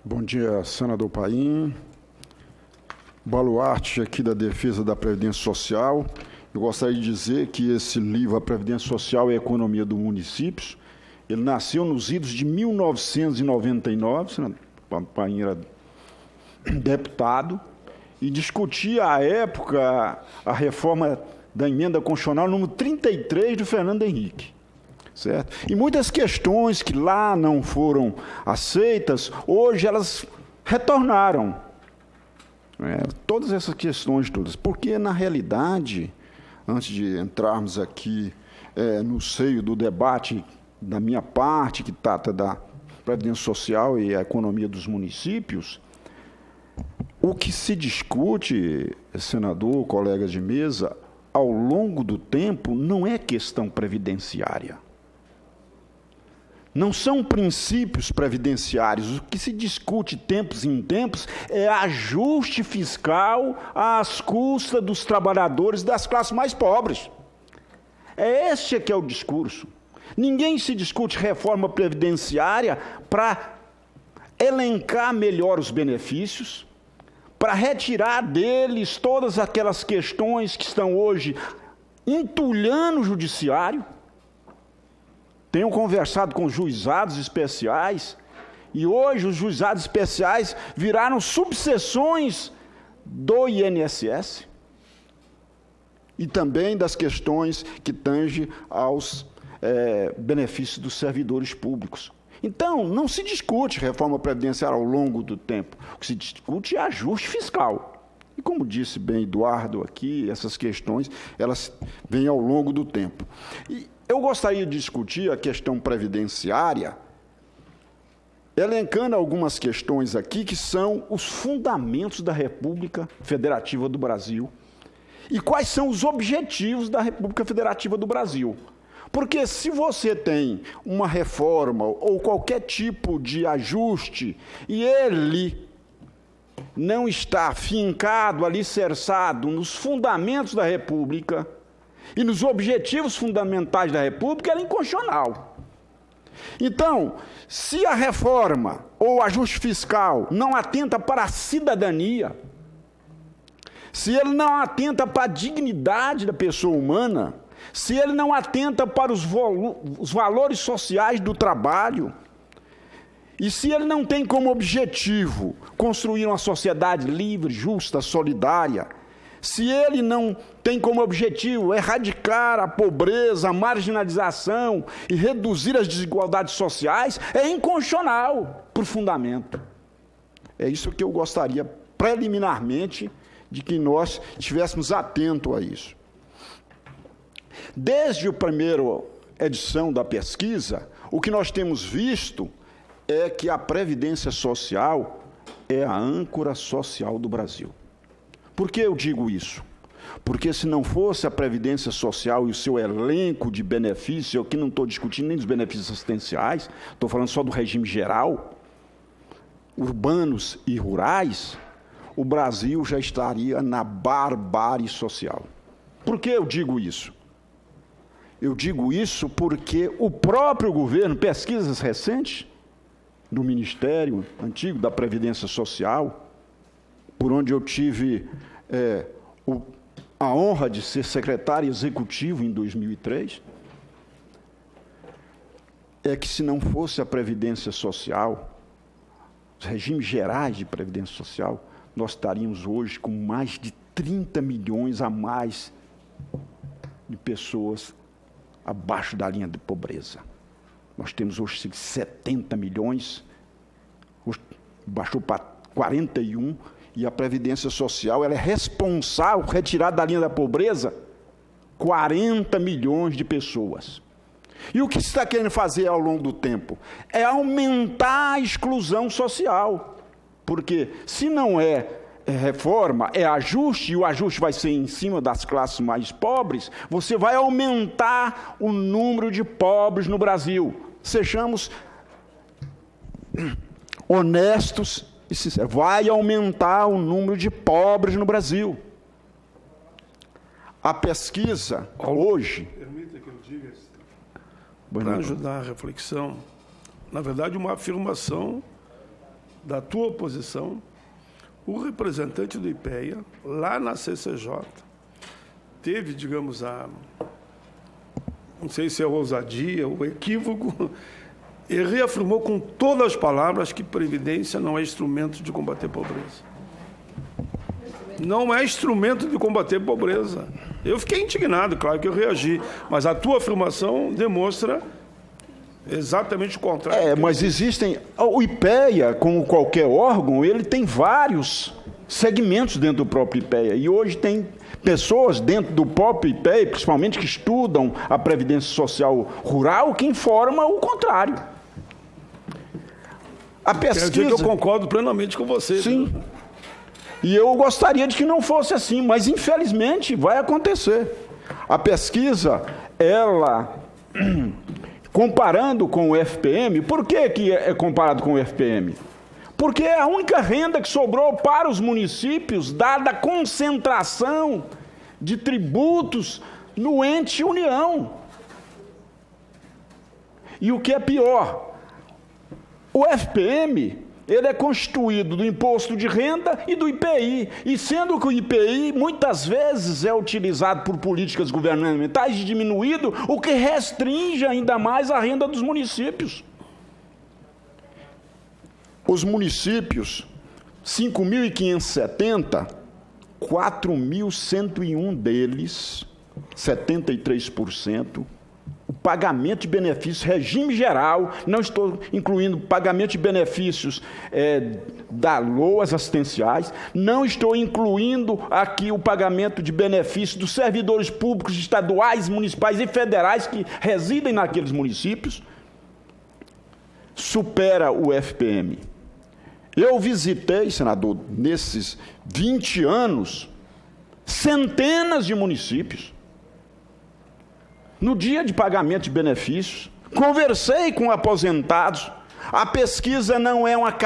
Bom dia, senador Paim, baluarte aqui da defesa da Previdência Social. Eu gostaria de dizer que esse livro, A Previdência Social e a Economia dos Municípios, ele nasceu nos idos de 1999, o senador Paim era deputado, e discutia, à época, a reforma da emenda constitucional número 33 do Fernando Henrique. Certo? E muitas questões que lá não foram aceitas, hoje elas retornaram. Todas essas questões todas. Porque, na realidade, antes de entrarmos aqui no seio do debate da minha parte, que trata da Previdência Social e a economia dos municípios, o que se discute, senador, colegas de mesa, ao longo do tempo, não é questão previdenciária. Não são princípios previdenciários. O que se discute tempos em tempos é ajuste fiscal às custas dos trabalhadores das classes mais pobres. Este que é o discurso. Ninguém se discute reforma previdenciária para elencar melhor os benefícios, para retirar deles todas aquelas questões que estão hoje entulhando o judiciário. Tenho conversado com juizados especiais, e hoje os juizados especiais viraram subseções do INSS, e também das questões que tangem aos benefícios dos servidores públicos. Então, não se discute reforma previdenciária ao longo do tempo, o que se discute é ajuste fiscal. E como disse bem Eduardo aqui, essas questões, elas vêm ao longo do tempo. E eu gostaria de discutir a questão previdenciária, elencando algumas questões aqui que são os fundamentos da República Federativa do Brasil e quais são os objetivos da República Federativa do Brasil. Porque se você tem uma reforma ou qualquer tipo de ajuste e ele não está afincado, alicerçado nos fundamentos da República e nos objetivos fundamentais da República, ela é inconstitucional. Então, se a reforma ou o ajuste fiscal não atenta para a cidadania, se ele não atenta para a dignidade da pessoa humana, se ele não atenta para os valores sociais do trabalho, e se ele não tem como objetivo construir uma sociedade livre, justa, solidária, se ele não tem como objetivo erradicar a pobreza, a marginalização e reduzir as desigualdades sociais, é inconstitucional por fundamento. É isso que eu gostaria, preliminarmente, de que nós estivéssemos atentos a isso. Desde a primeira edição da pesquisa, o que nós temos visto é que a Previdência Social é a âncora social do Brasil. Por que eu digo isso? Porque se não fosse a Previdência Social e o seu elenco de benefícios, eu aqui não estou discutindo nem dos benefícios assistenciais, estou falando só do regime geral, urbanos e rurais, o Brasil já estaria na barbárie social. Por que eu digo isso? Eu digo isso porque o próprio governo, pesquisas recentes do Ministério Antigo da Previdência Social, por onde eu tive a honra de ser secretário executivo em 2003, é que se não fosse a Previdência Social, os regimes gerais de Previdência Social, nós estaríamos hoje com mais de 30 milhões a mais de pessoas abaixo da linha de pobreza. Nós temos hoje 70 milhões, baixou para 41, e a Previdência Social ela é responsável por retirar da linha da pobreza 40 milhões de pessoas. E o que se está querendo fazer ao longo do tempo? É aumentar a exclusão social. Porque se não é reforma, é ajuste, e o ajuste vai ser em cima das classes mais pobres, você vai aumentar o número de pobres no Brasil. Sejamos honestos e sinceros. Vai aumentar o número de pobres no Brasil. A pesquisa, hoje... Permita que eu diga, para ajudar a reflexão, na verdade, uma afirmação da tua oposição, o representante do IPEA, lá na CCJ, teve, digamos, não sei se é ousadia ou equívoco, e reafirmou com todas as palavras que previdência não é instrumento de combater pobreza. Não é instrumento de combater pobreza. Eu fiquei indignado, claro que eu reagi, mas a tua afirmação demonstra exatamente o contrário. Mas existem... O IPEA, como qualquer órgão, ele tem vários segmentos dentro do próprio IPEA. E hoje tem pessoas dentro do próprio IPEA, principalmente que estudam a Previdência Social Rural, que informam o contrário. A pesquisa... Quer dizer que eu concordo plenamente com você. Sim. Né? E eu gostaria de que não fosse assim, mas infelizmente vai acontecer. A pesquisa, ela... Comparando com o FPM, por que é comparado com o FPM? Porque é a única renda que sobrou para os municípios, dada a concentração de tributos no ente União. E o que é pior, o FPM, ele é constituído do imposto de renda e do IPI. E sendo que o IPI, muitas vezes, é utilizado por políticas governamentais de diminuído, o que restringe ainda mais a renda dos municípios. Os municípios, 5.570, 4.101 deles, 73%, o pagamento de benefícios, regime geral, não estou incluindo pagamento de benefícios da LOAs assistenciais, não estou incluindo aqui o pagamento de benefícios dos servidores públicos estaduais, municipais e federais que residem naqueles municípios, supera o FPM. Eu visitei, senador, nesses 20 anos, centenas de municípios. No dia de pagamento de benefícios, conversei com aposentados. A pesquisa não é uma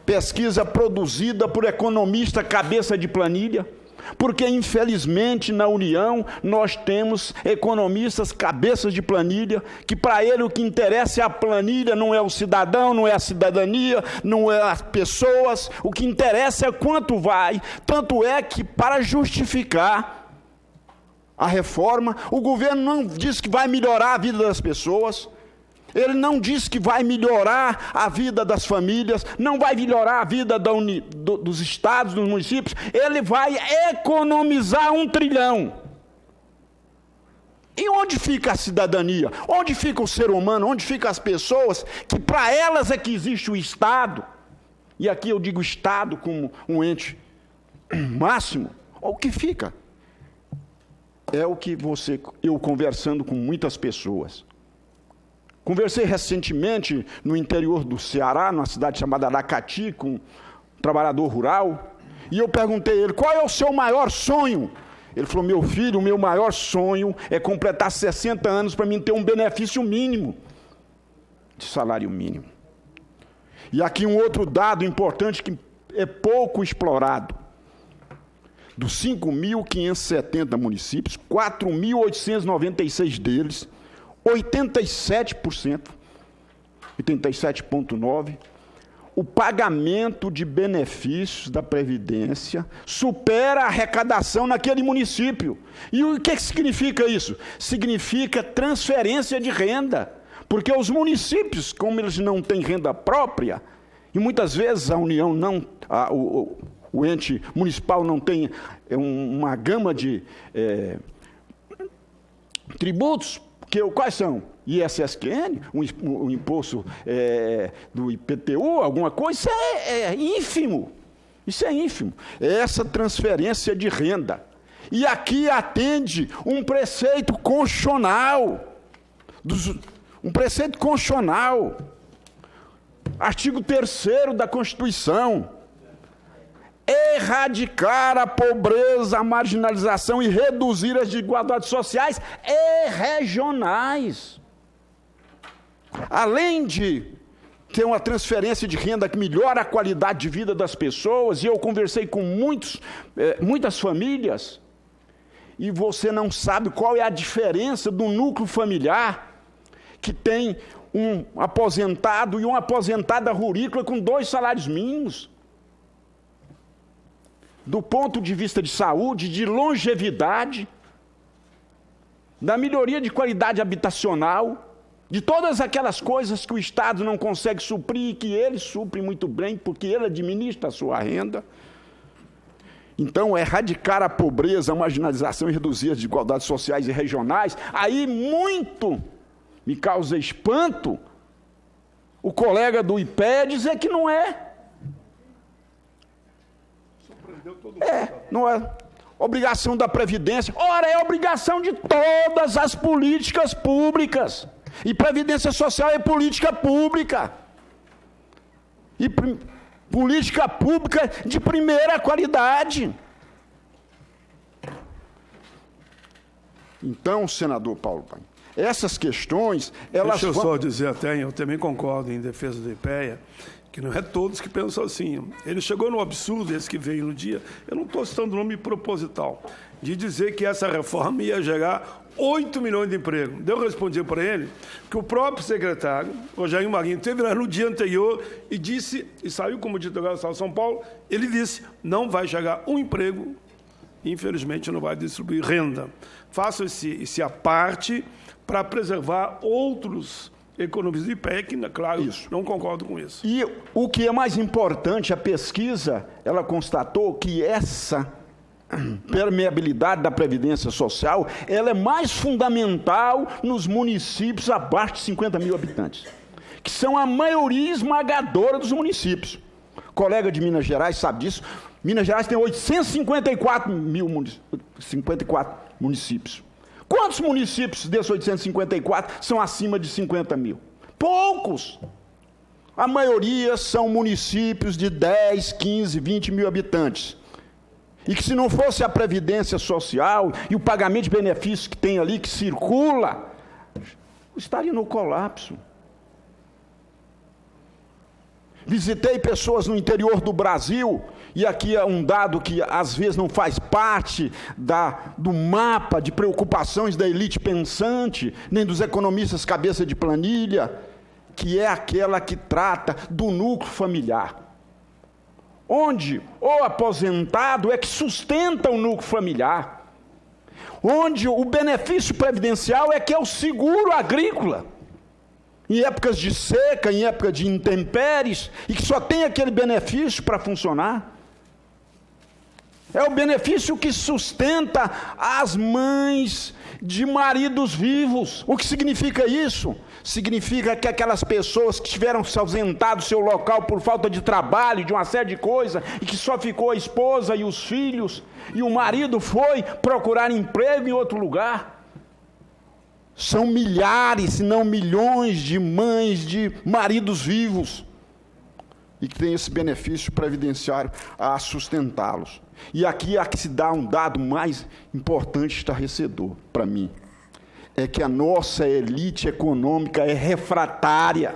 pesquisa produzida por economista cabeça de planilha, porque, infelizmente, na União, nós temos economistas cabeças de planilha, que para ele o que interessa é a planilha, não é o cidadão, não é a cidadania, não é as pessoas, o que interessa é quanto vai. Tanto é que, para justificar a reforma, o governo não diz que vai melhorar a vida das pessoas, ele não diz que vai melhorar a vida das famílias, não vai melhorar a vida dos estados, dos municípios, ele vai economizar 1 trilhão. E onde fica a cidadania? Onde fica o ser humano? Onde ficam as pessoas que para elas é que existe o Estado? E aqui eu digo Estado como um ente máximo. O que fica? É o que eu conversando com muitas pessoas. Conversei recentemente no interior do Ceará, numa cidade chamada Aracati, com um trabalhador rural, e eu perguntei a ele, qual é o seu maior sonho? Ele falou, meu filho, o meu maior sonho é completar 60 anos para mim ter um benefício mínimo, de salário mínimo. E aqui um outro dado importante que é pouco explorado. Dos 5.570 municípios, 4.896 deles, 87%, 87,9%, o pagamento de benefícios da Previdência supera a arrecadação naquele município. E o que significa isso? Significa transferência de renda, porque os municípios, como eles não têm renda própria, e muitas vezes a União não... O ente municipal não tem uma gama de tributos, quais são? ISSQN, um imposto do IPTU, alguma coisa, isso é ínfimo. Isso é ínfimo. É essa transferência de renda. E aqui atende um preceito constitucional. Um preceito constitucional. Artigo 3º da Constituição. Erradicar a pobreza, a marginalização e reduzir as desigualdades sociais e regionais. Além de ter uma transferência de renda que melhora a qualidade de vida das pessoas, e eu conversei com muitas famílias, e você não sabe qual é a diferença do núcleo familiar, que tem um aposentado e uma aposentada rurícola com 2 salários mínimos. Do ponto de vista de saúde, de longevidade, da melhoria de qualidade habitacional, de todas aquelas coisas que o Estado não consegue suprir e que ele supre muito bem, porque ele administra a sua renda. Então, erradicar a pobreza, a marginalização e reduzir as desigualdades sociais e regionais, aí muito me causa espanto o colega do IPEA dizer que não é. Não é obrigação da Previdência. Ora, é obrigação de todas as políticas públicas. E Previdência Social é política pública. E política pública de primeira qualidade. Então, senador Paulo Paim, essas questões, elas... Deixa eu só dizer até, eu também concordo em defesa do IPEA, que não é todos que pensam assim. Ele chegou no absurdo, esse que veio no dia, eu não estou citando o nome proposital, de dizer que essa reforma ia gerar 8 milhões de empregos. Eu respondi para ele que o próprio secretário, Rogério Marinho, esteve lá no dia anterior e disse, e saiu como diretor do Estado de São Paulo, ele disse, não vai chegar um emprego, infelizmente não vai distribuir renda. Faço esse à parte para preservar outros economistas de IPEA, que, claro, isso. Não concordo com isso. E o que é mais importante, a pesquisa, ela constatou que essa permeabilidade da Previdência Social, ela é mais fundamental nos municípios abaixo de 50 mil habitantes, que são a maioria esmagadora dos municípios. O colega de Minas Gerais sabe disso. Minas Gerais tem 854 municípios. Quantos municípios desses 854 são acima de 50 mil? Poucos. A maioria são municípios de 10, 15, 20 mil habitantes. E que se não fosse a Previdência Social e o pagamento de benefícios que tem ali, que circula, estaria no colapso. Visitei pessoas no interior do Brasil, e aqui é um dado que às vezes não faz parte do mapa de preocupações da elite pensante, nem dos economistas cabeça de planilha, que é aquela que trata do núcleo familiar. Onde o aposentado é que sustenta o núcleo familiar, onde o benefício previdencial é que é o seguro agrícola, em épocas de seca, em época de intempéries, e que só tem aquele benefício para funcionar. É o benefício que sustenta as mães de maridos vivos. O que significa isso? Significa que aquelas pessoas que tiveram se ausentado do seu local por falta de trabalho, de uma série de coisas, e que só ficou a esposa e os filhos, e o marido foi procurar emprego em outro lugar. São milhares, se não milhões de mães de maridos vivos, e que tem esse benefício previdenciário a sustentá-los. E aqui se dá um dado mais importante, estarrecedor para mim. É que a nossa elite econômica é refratária.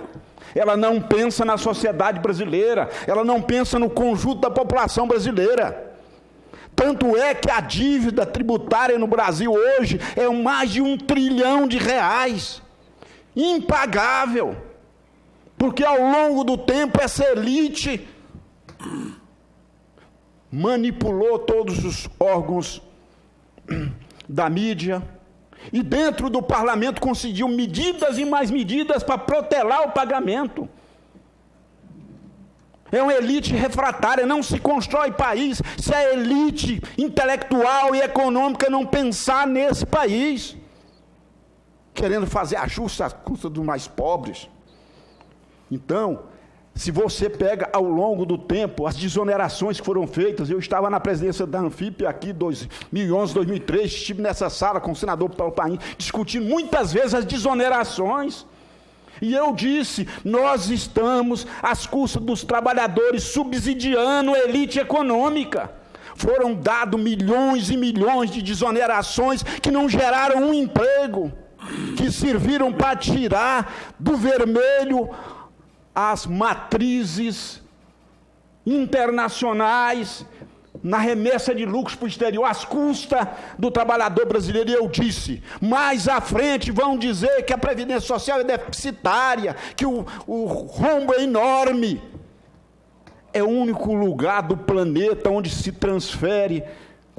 Ela não pensa na sociedade brasileira, ela não pensa no conjunto da população brasileira. Tanto é que a dívida tributária no Brasil hoje é mais de R$1 trilhão. Impagável. Porque ao longo do tempo essa elite manipulou todos os órgãos da mídia, e dentro do parlamento conseguiu medidas e mais medidas para protelar o pagamento. É uma elite refratária, não se constrói país se a elite intelectual e econômica não pensar nesse país, querendo fazer ajuste à custa dos mais pobres. Então, se você pega ao longo do tempo as desonerações que foram feitas, eu estava na presidência da Anfip aqui em 2011, 2003, estive nessa sala com o senador Paulo Paim, discutindo muitas vezes as desonerações, e eu disse, nós estamos às custas dos trabalhadores subsidiando a elite econômica. Foram dados milhões e milhões de desonerações que não geraram um emprego, que serviram para tirar do vermelho as matrizes internacionais na remessa de lucros para o exterior, às custas do trabalhador brasileiro. E eu disse, mais à frente vão dizer que a Previdência Social é deficitária, que o rombo é enorme. É o único lugar do planeta onde se transfere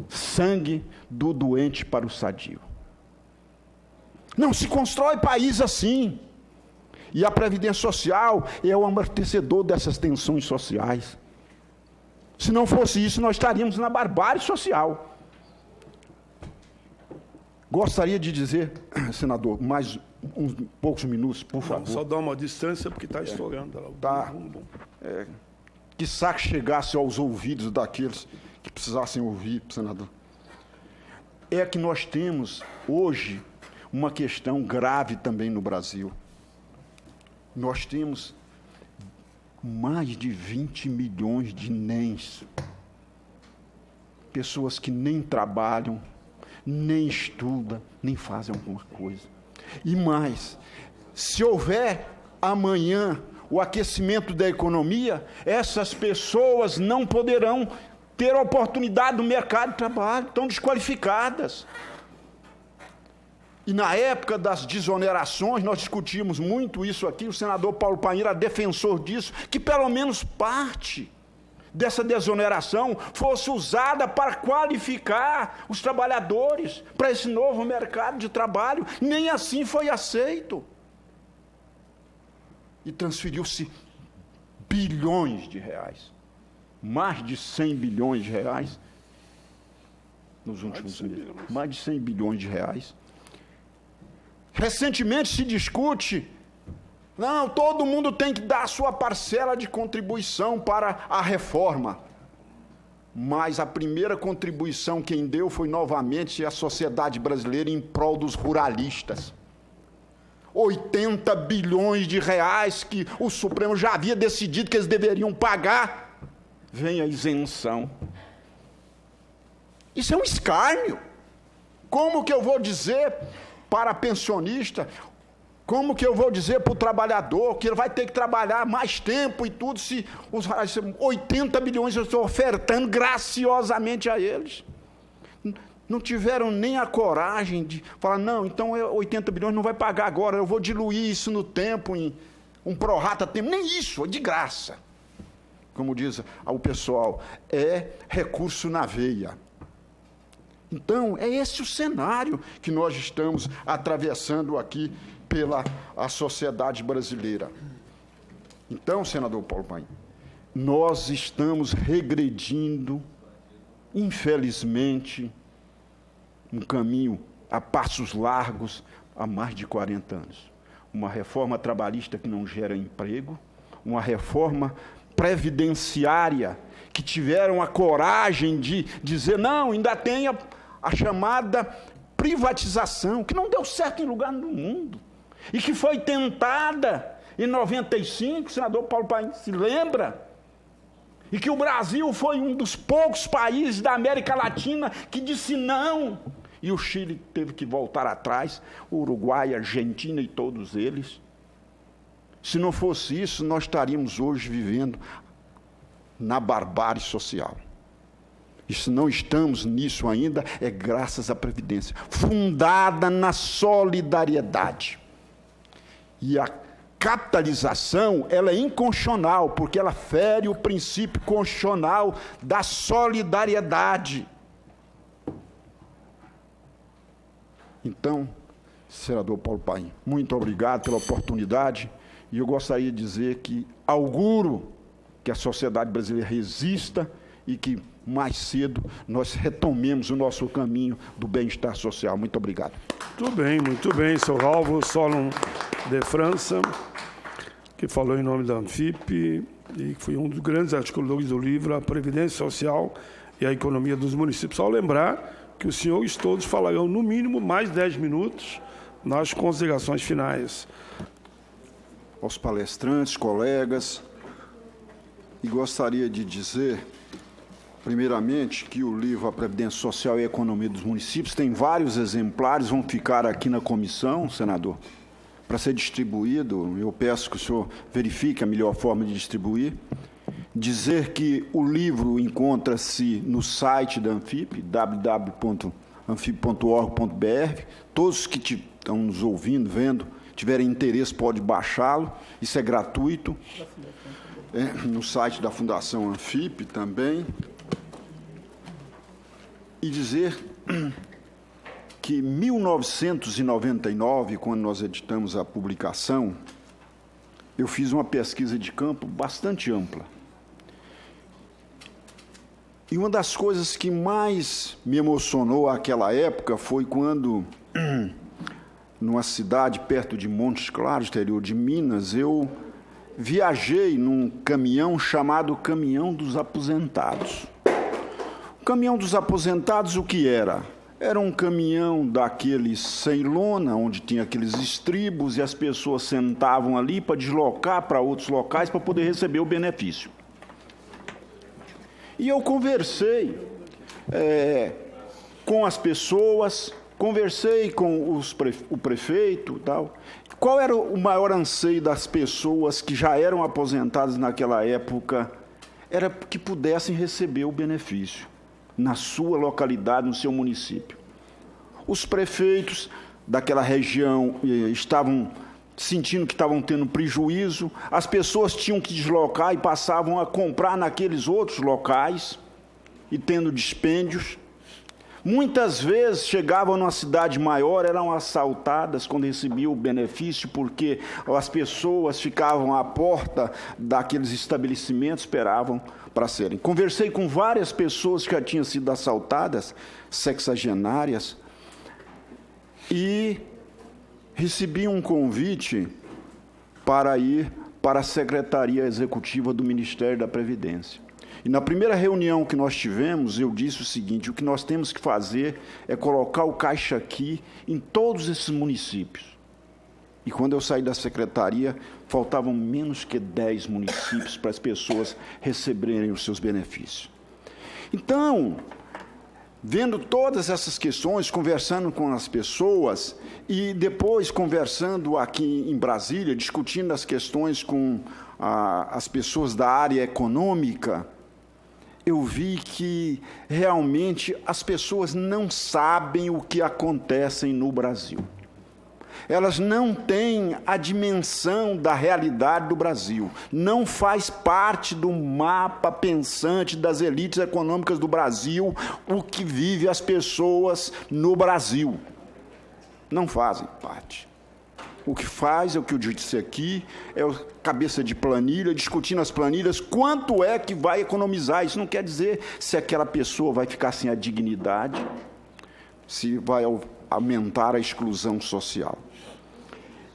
sangue do doente para o sadio. Não se constrói país assim. E a Previdência Social é o amortecedor dessas tensões sociais. Se não fosse isso, nós estaríamos na barbárie social. Gostaria de dizer, senador, mais uns poucos minutos, por favor. Só dá uma distância, porque está estourando. Tá. Que saco chegasse aos ouvidos daqueles que precisassem ouvir, senador. É que nós temos, hoje, uma questão grave também no Brasil. Nós temos mais de 20 milhões de NEMs. Pessoas que nem trabalham, nem estudam, nem fazem alguma coisa. E mais, se houver amanhã o aquecimento da economia, essas pessoas não poderão ter oportunidade no mercado de trabalho, estão desqualificadas. E na época das desonerações, nós discutimos muito isso aqui, o senador Paulo Paim era defensor disso, que pelo menos parte dessa desoneração fosse usada para qualificar os trabalhadores para esse novo mercado de trabalho. Nem assim foi aceito. E transferiu-se bilhões de reais, mais de 100 bilhões de reais nos últimos meses. Mais de 100 bilhões de reais. Recentemente se discute, não, todo mundo tem que dar a sua parcela de contribuição para a reforma. Mas a primeira contribuição quem deu foi novamente a sociedade brasileira em prol dos ruralistas. 80 bilhões de reais que o Supremo já havia decidido que eles deveriam pagar, vem a isenção. Isso é um escárnio. Como que eu vou dizer para pensionista, como que eu vou dizer para o trabalhador que ele vai ter que trabalhar mais tempo e tudo, se os 80 bilhões eu estou ofertando graciosamente a eles? Não tiveram nem a coragem de falar, não, então 80 bilhões não vai pagar agora, eu vou diluir isso no tempo, em um prorata tempo, nem isso, é de graça. Como diz o pessoal, é recurso na veia. Então, é esse o cenário que nós estamos atravessando aqui pela a sociedade brasileira. Então, senador Paulo Paim, nós estamos regredindo, infelizmente, um caminho a passos largos há mais de 40 anos. Uma reforma trabalhista que não gera emprego, uma reforma previdenciária que tiveram a coragem de dizer, não, ainda tem a chamada privatização, que não deu certo em lugar no mundo, e que foi tentada em 95, o senador Paulo Paim se lembra, e que o Brasil foi um dos poucos países da América Latina que disse não, e o Chile teve que voltar atrás, o Uruguai, a Argentina e todos eles. Se não fosse isso, nós estaríamos hoje vivendo na barbárie social. E se não estamos nisso ainda, é graças à Previdência, fundada na solidariedade. E a capitalização, ela é inconstitucional, porque ela fere o princípio constitucional da solidariedade. Então, senador Paulo Paim, muito obrigado pela oportunidade, e eu gostaria de dizer que auguro que a sociedade brasileira resista e que mais cedo nós retomemos o nosso caminho do bem-estar social. Muito obrigado. Muito bem, senhor Alvo Solon de França, que falou em nome da Anfip e foi um dos grandes articuladores do livro A Previdência Social e a Economia dos Municípios. Só lembrar que os senhores todos falarão no mínimo mais 10 minutos nas considerações finais. Aos palestrantes, colegas, e gostaria de dizer, primeiramente, que o livro A Previdência Social e a Economia dos Municípios tem vários exemplares, vão ficar aqui na comissão, senador, para ser distribuído. Eu peço que o senhor verifique a melhor forma de distribuir. dizer que o livro encontra-se no site da Anfip, www.anfip.org.br. Todos que estão nos ouvindo, vendo, tiverem interesse, pode baixá-lo. Isso é gratuito. No site da Fundação Anfip também. E dizer que em 1999, quando nós editamos a publicação, eu fiz uma pesquisa de campo bastante ampla. E uma das coisas que mais me emocionou naquela época foi quando, numa cidade perto de Montes Claros, interior de Minas, eu viajei num caminhão chamado Caminhão dos Aposentados. O Caminhão dos Aposentados, o que era? Era um caminhão daqueles sem lona, onde tinha aqueles estribos e as pessoas sentavam ali para deslocar para outros locais para poder receber o benefício. E eu conversei com as pessoas, conversei com o prefeito e tal. Qual era o maior anseio das pessoas que já eram aposentadas naquela época? Era que pudessem receber o benefício na sua localidade, no seu município. Os prefeitos daquela região estavam sentindo que estavam tendo prejuízo, as pessoas tinham que deslocar e passavam a comprar naqueles outros locais e tendo dispêndios. Muitas vezes chegavam numa cidade maior, eram assaltadas quando recebiam o benefício, porque as pessoas ficavam à porta daqueles estabelecimentos, esperavam para serem. Conversei com várias pessoas que já tinham sido assaltadas, sexagenárias, e recebi um convite para ir para a Secretaria Executiva do Ministério da Previdência. E na primeira reunião que nós tivemos, eu disse o seguinte: o que nós temos que fazer é colocar o Caixa Aqui em todos esses municípios. E quando eu saí da secretaria, faltavam menos que 10 municípios para as pessoas receberem os seus benefícios. Então, vendo todas essas questões, conversando com as pessoas e depois conversando aqui em Brasília, discutindo as questões com as pessoas da área econômica, eu vi que realmente as pessoas não sabem o que acontece no Brasil. Elas não têm a dimensão da realidade do Brasil. Não faz parte do mapa pensante das elites econômicas do Brasil o que vive as pessoas no Brasil. Não fazem parte. O que faz é o que eu disse aqui, é o cabeça de planilha, discutindo as planilhas, quanto é que vai economizar. Isso não quer dizer se aquela pessoa vai ficar sem a dignidade, se vai aumentar a exclusão social.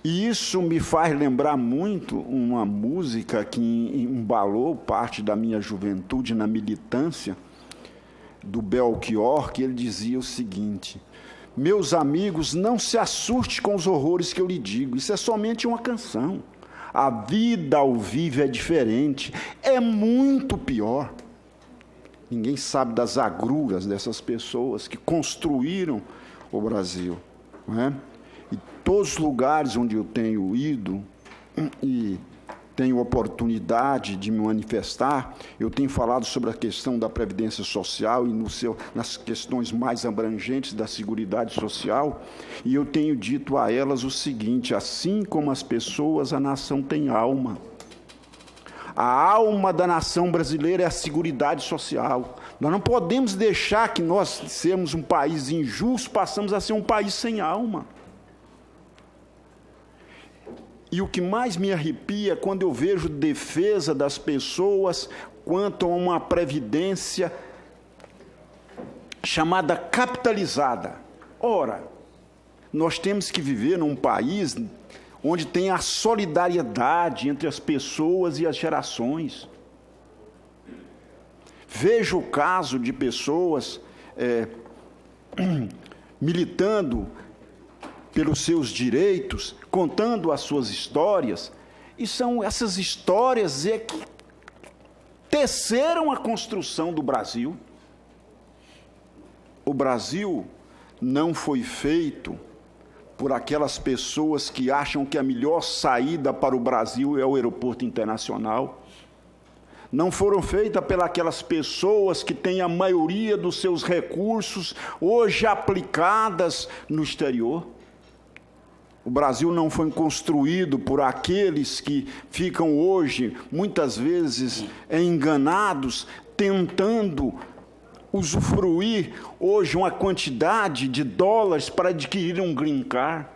E isso me faz lembrar muito uma música que embalou parte da minha juventude na militância, do Belchior, que ele dizia o seguinte: meus amigos, não se assuste com os horrores que eu lhe digo, isso é somente uma canção. A vida ao vivo é diferente, é muito pior. Ninguém sabe das agruras dessas pessoas que construíram o Brasil, não é? E todos os lugares onde eu tenho ido e tenho oportunidade de me manifestar, eu tenho falado sobre a questão da previdência social e nas questões mais abrangentes da seguridade social, e eu tenho dito a elas o seguinte: assim como as pessoas, a nação tem alma. A alma da nação brasileira é a seguridade social. Nós não podemos deixar que nós sermos um país injusto, passamos a ser um país sem alma. E o que mais me arrepia é quando eu vejo defesa das pessoas quanto a uma previdência chamada capitalizada. Ora, nós temos que viver num país onde tem a solidariedade entre as pessoas e as gerações. Vejo o caso de pessoas militando pelos seus direitos, contando as suas histórias, e são essas histórias que teceram a construção do Brasil. O Brasil não foi feito por aquelas pessoas que acham que a melhor saída para o Brasil é o aeroporto internacional. não foram feitas pelas pessoas que têm a maioria dos seus recursos hoje aplicadas no exterior. O Brasil não foi construído por aqueles que ficam hoje, muitas vezes, enganados, tentando usufruir hoje uma quantidade de dólares para adquirir um green card.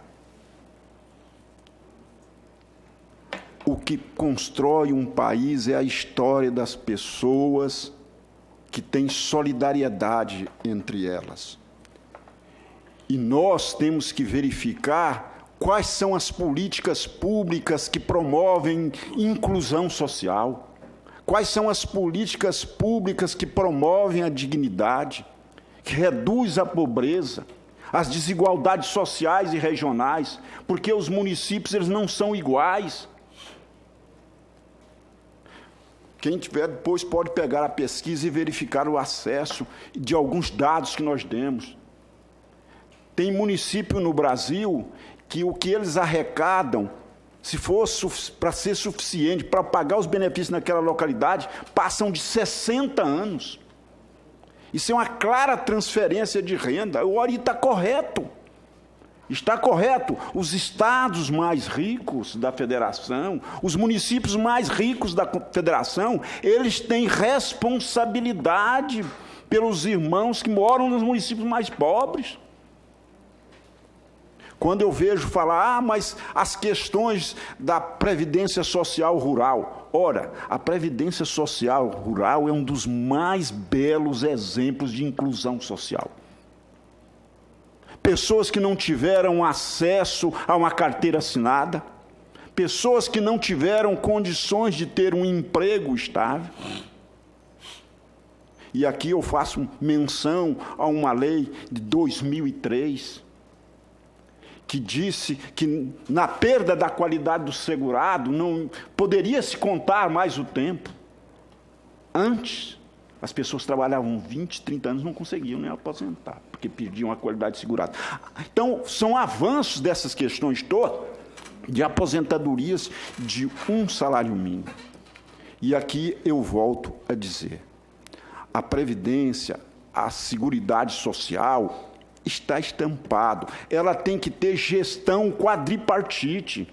O que constrói um país é a história das pessoas que têm solidariedade entre elas. E nós temos que verificar quais são as políticas públicas que promovem inclusão social, quais são as políticas públicas que promovem a dignidade, que reduz a pobreza, as desigualdades sociais e regionais, porque os municípios eles não são iguais. Quem tiver depois pode pegar a pesquisa e verificar o acesso de alguns dados que nós demos. Tem município no Brasil que o que eles arrecadam, se fosse para ser suficiente para pagar os benefícios naquela localidade, passam de 60 anos. Isso é uma clara transferência de renda. O ORI está correto. Está correto. Os estados mais ricos da federação, os municípios mais ricos da federação, eles têm responsabilidade pelos irmãos que moram nos municípios mais pobres. Quando eu vejo falar, mas as questões da Previdência Social Rural. Ora, a Previdência Social Rural é um dos mais belos exemplos de inclusão social. Pessoas que não tiveram acesso a uma carteira assinada, pessoas que não tiveram condições de ter um emprego estável. E aqui eu faço menção a uma lei de 2003, que disse que na perda da qualidade do segurado não poderia se contar mais o tempo. Antes, as pessoas trabalhavam 20, 30 anos, não conseguiam nem aposentar, porque perdiam a qualidade de segurado. Então, são avanços dessas questões todas, de aposentadorias de um salário mínimo. E aqui eu volto a dizer, a Previdência, a Seguridade Social, está estampado. Ela tem que ter gestão quadripartite.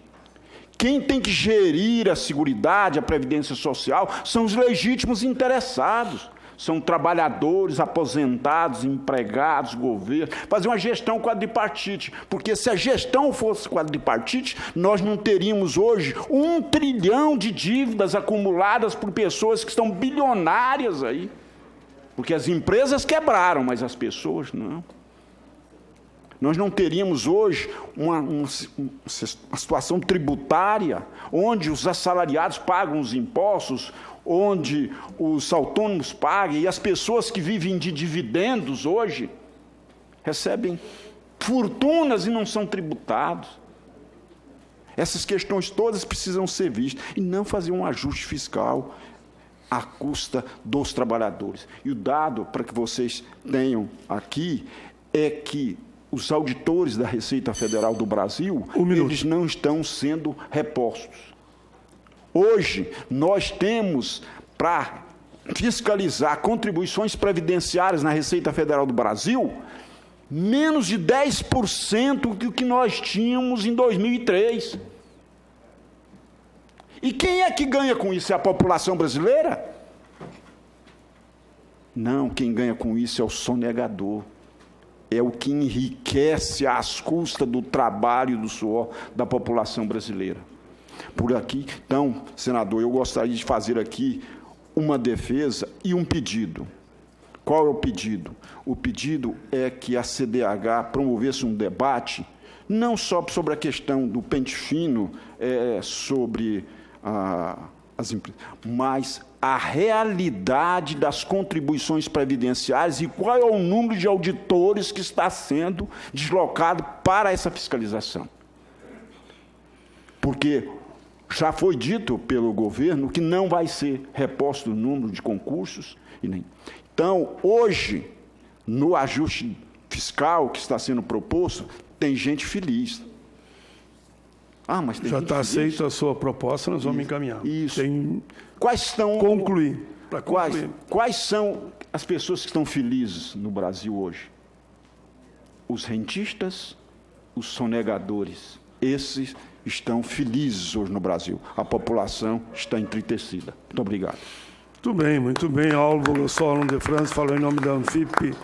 Quem tem que gerir a Seguridade, a Previdência Social, são os legítimos interessados. São trabalhadores, aposentados, empregados, governo. Fazer uma gestão quadripartite. Porque se a gestão fosse quadripartite, nós não teríamos hoje 1 trilhão de dívidas acumuladas por pessoas que estão bilionárias aí. Porque as empresas quebraram, mas as pessoas não. Nós não teríamos hoje uma situação tributária onde os assalariados pagam os impostos, onde os autônomos pagam, e as pessoas que vivem de dividendos hoje recebem fortunas e não são tributados. Essas questões todas precisam ser vistas e não fazer um ajuste fiscal à custa dos trabalhadores. E o dado, para que vocês tenham aqui, é que os auditores da Receita Federal do Brasil, eles não estão sendo repostos. Hoje, nós temos, para fiscalizar contribuições previdenciárias na Receita Federal do Brasil, menos de 10% do que nós tínhamos em 2003. E quem é que ganha com isso? É a população brasileira? Não, quem ganha com isso é o sonegador. É o que enriquece às custas do trabalho e do suor da população brasileira. Por aqui, então, senador, eu gostaria de fazer aqui uma defesa e um pedido. Qual é o pedido? O pedido é que a CDH promovesse um debate, não só sobre a questão do pente fino, sobre as empresas, mas a realidade das contribuições previdenciárias e qual é o número de auditores que está sendo deslocado para essa fiscalização. Porque já foi dito pelo governo que não vai ser reposto o número de concursos. Então, hoje, no ajuste fiscal que está sendo proposto, tem gente feliz. Ah, mas tem Já gente está feliz? aceita a sua proposta, nós vamos encaminhar. Isso. Tem Quais estão... concluir. Para concluir. Quais são as pessoas que estão felizes no Brasil hoje? Os rentistas, os sonegadores. Esses estão felizes hoje no Brasil. A população está entritecida. Muito obrigado. Muito bem. Álvaro Solon de França falou em nome da Anfip.